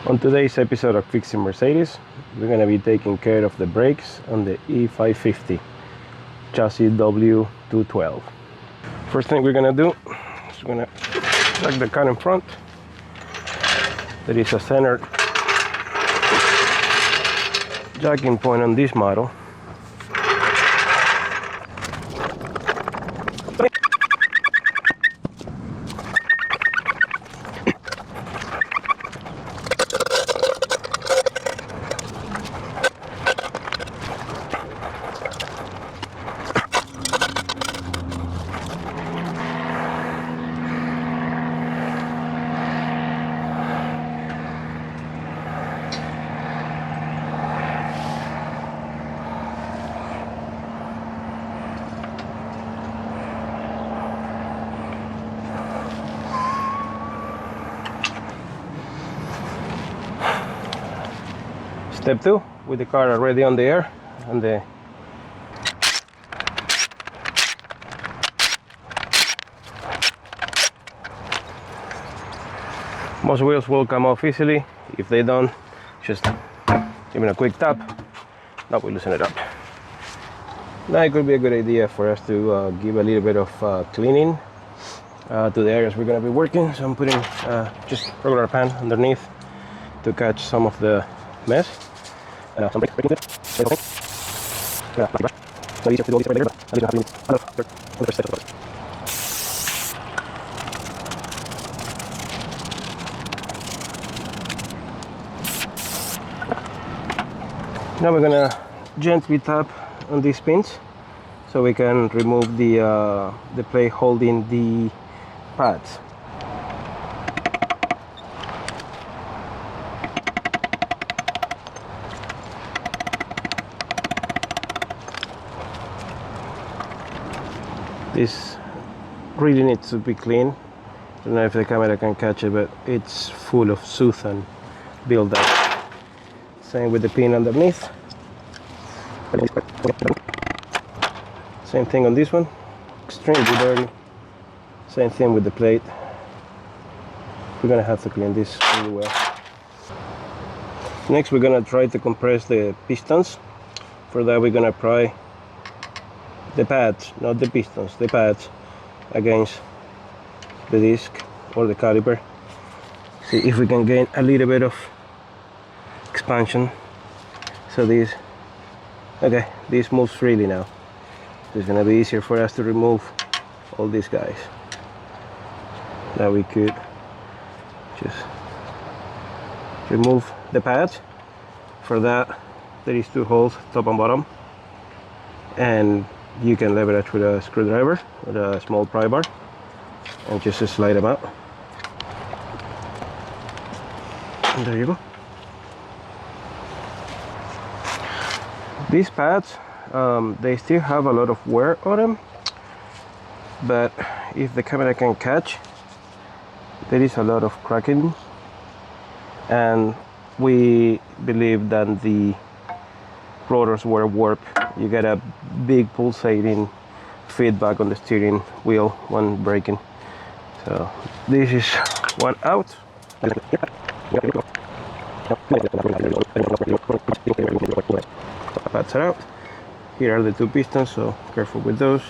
On today's episode of Fixing Mercedes, we're going to be taking care of the brakes on the E550 chassis W212. First thing we're going to do is we're going to check the car in front. There is a center jacking point on this model. Step 2, with the car already on the air and the most wheels will come off easily. If they don't, just give it a quick tap. Now we loosen it up. Now it could be a good idea for us to give a little bit of cleaning to the areas we're going to be working. So I'm putting just regular pan underneath to catch some of the mess. Some braking it. It's not easier to do all this right later, but at least you have to do another step of it. Now we're gonna gently tap on these pins so we can remove the plate holding the pads. This really needs to be clean. I don't know if the camera can catch it, but it's full of soot and buildup. Same with the pin underneath. Same thing on this one. Extremely dirty. Same thing with the plate. We're gonna have to clean this really well. Next, we're gonna try to compress the pistons. For that, we're gonna pry the pads, not the pistons, the pads against the disc or the caliper. See if we can gain a little bit of expansion. So this moves freely now. So it's gonna be easier for us to remove all these guys. Now we could just remove the pads. For that, there is 2 holes, top and bottom, and you can leverage with a screwdriver with a small pry bar and just slide them out. And there you go. These pads, they still have a lot of wear on them, but if the camera can catch, there is a lot of cracking, and we believe that the rotors were warped. You get a big pulsating feedback on the steering wheel when braking. So this is one out. Pads are out. Here are the 2 pistons, so careful with those.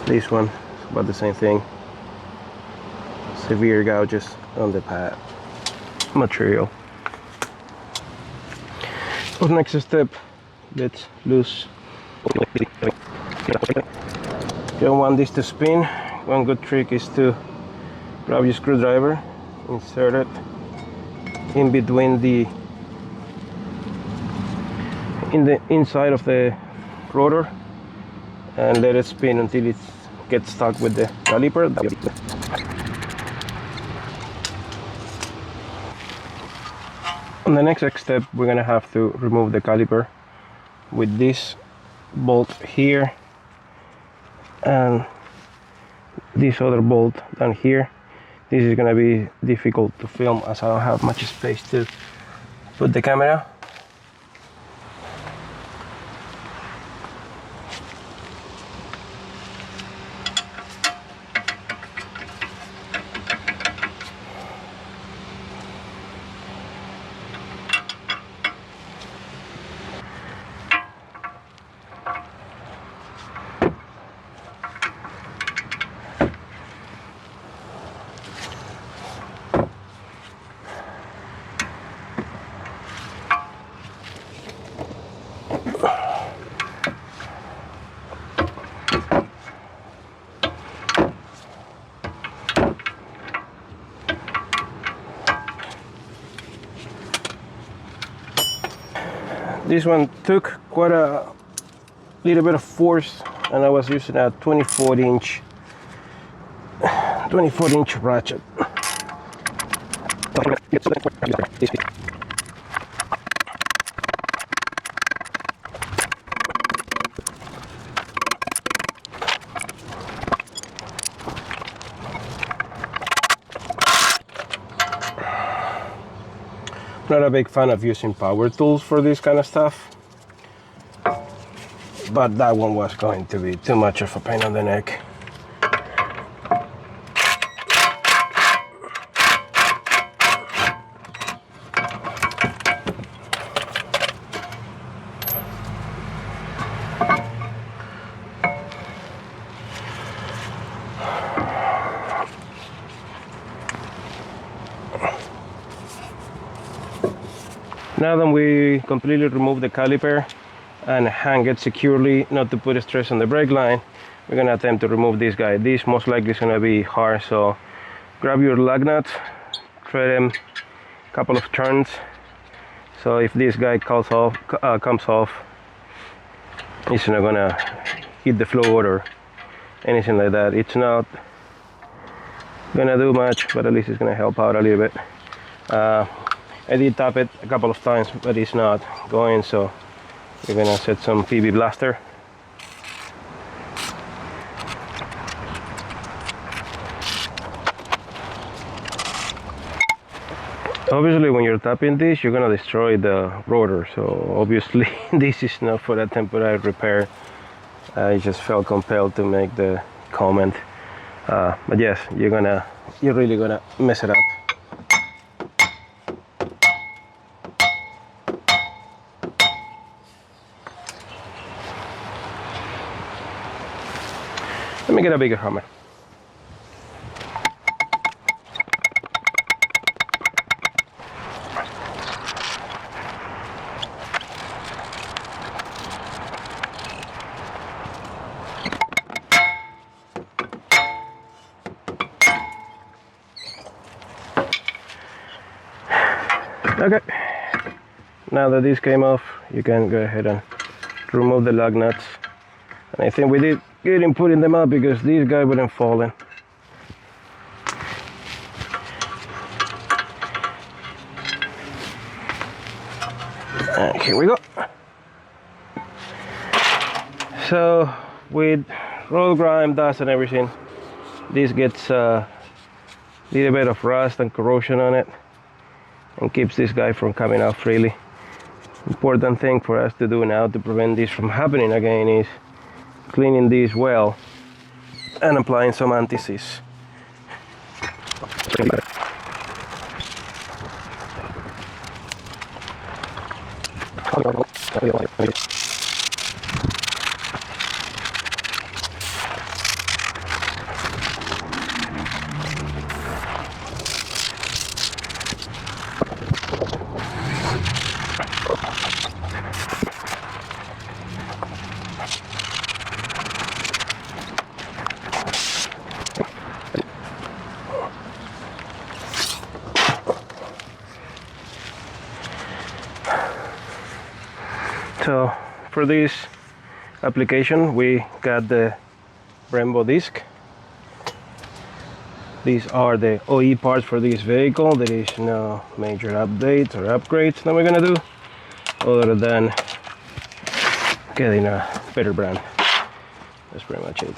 This one, about the same thing. Severe gouges on the pad material. For the next step, let's loose. If you don't want this to spin, one good trick is to grab your screwdriver, insert it in between in the inside of the rotor and let it spin until it gets stuck with the caliper. On the next step, we're gonna have to remove the caliper with this bolt here and this other bolt down here. This is gonna be difficult to film as I don't have much space to put the camera. This one took quite a little bit of force, and I was using a 24-inch ratchet. Not a big fan of using power tools for this kind of stuff, but that one was going to be too much of a pain on the neck. Now that we completely remove the caliper and hang it securely, not to put stress on the brake line, we're going to attempt to remove this guy. This most likely is going to be hard, so grab your lug nut, thread them a couple of turns. So if this guy comes off, it's not going to hit the floor or anything like that. It's not going to do much, but at least it's going to help out a little bit. I did tap it a couple of times, but it's not going, so we're gonna set some PB blaster. Obviously, when you're tapping this, you're gonna destroy the rotor, so obviously this is not for a temporary repair. I just felt compelled to make the comment, but yes, you're really gonna mess it up. Let me get a bigger hammer. Okay, now that this came off, you can go ahead and remove the lug nuts. And I think we did good in putting them up because this guy wouldn't fall in. And here we go. So with road grime, dust and everything, this gets a little bit of rust and corrosion on it and keeps this guy from coming out freely. Important thing for us to do now to prevent this from happening again is cleaning this well and applying some anti-seize. So for this application we got the Brembo disc. These are the OE parts for this vehicle. There is no major updates or upgrades that we're gonna do other than getting a better brand. That's pretty much it.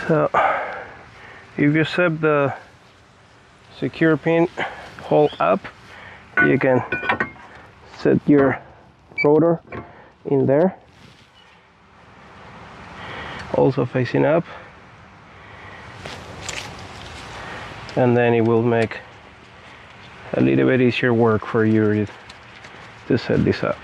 So if you set the secure pin hole up, you can set your rotor in there, also facing up, and then it will make a little bit easier work for you to set this up.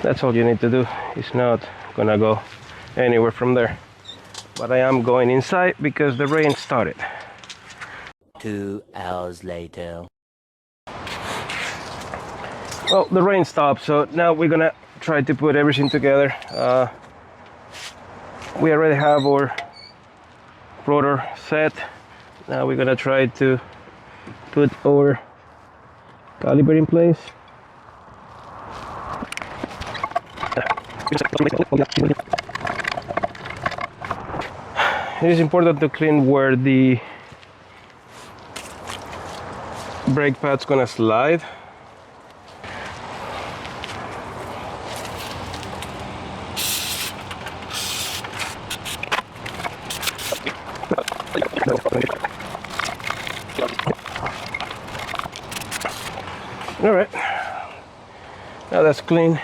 That's all you need to do. It's not gonna go anywhere from there, but I am going inside because the rain started. 2 hours later. Well, the rain stopped, so now we're gonna try to put everything together. we already have our rotor set. Now we're gonna try to put our caliper in place. It is important to clean where the brake pad's gonna slide. All right, now that's clean.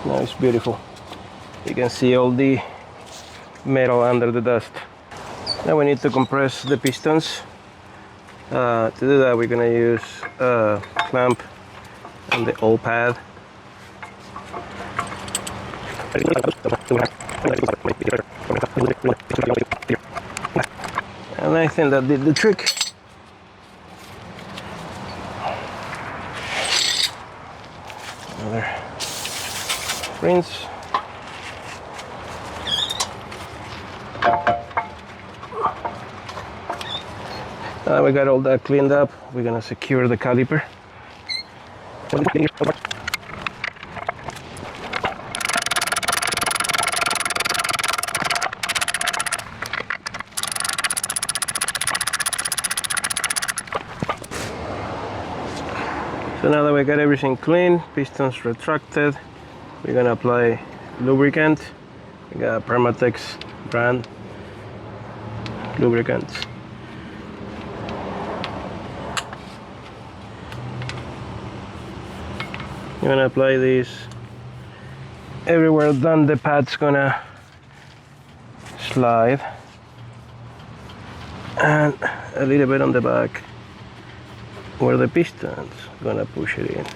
Now it's beautiful. You can see all the metal under the dust. Now we need to compress the pistons. To do that, we're gonna use a clamp on the old pad. And I think that did the trick. Another rinse. Now we got all that cleaned up, we're gonna secure the caliper. So now that we got everything clean, pistons retracted, we're gonna apply lubricant. We got Permatex brand lubricants. You're gonna apply these everywhere, then the pad's gonna slide, and a little bit on the back where the piston's gonna push it in.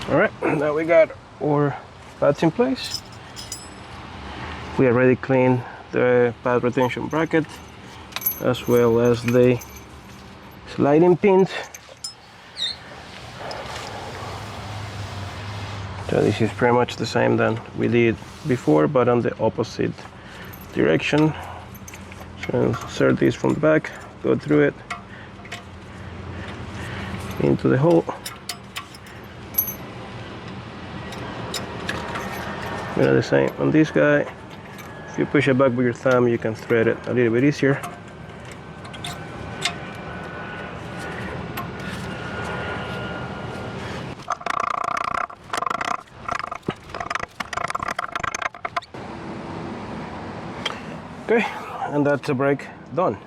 All right, now we got our pads in place. We already cleaned the pad retention bracket as well as the sliding pins. So this is pretty much the same than we did before, but on the opposite direction. So insert this from the back, go through it into the hole. The same on this guy. If you push it back with your thumb, you can thread it a little bit easier. Okay, and that's the brake done.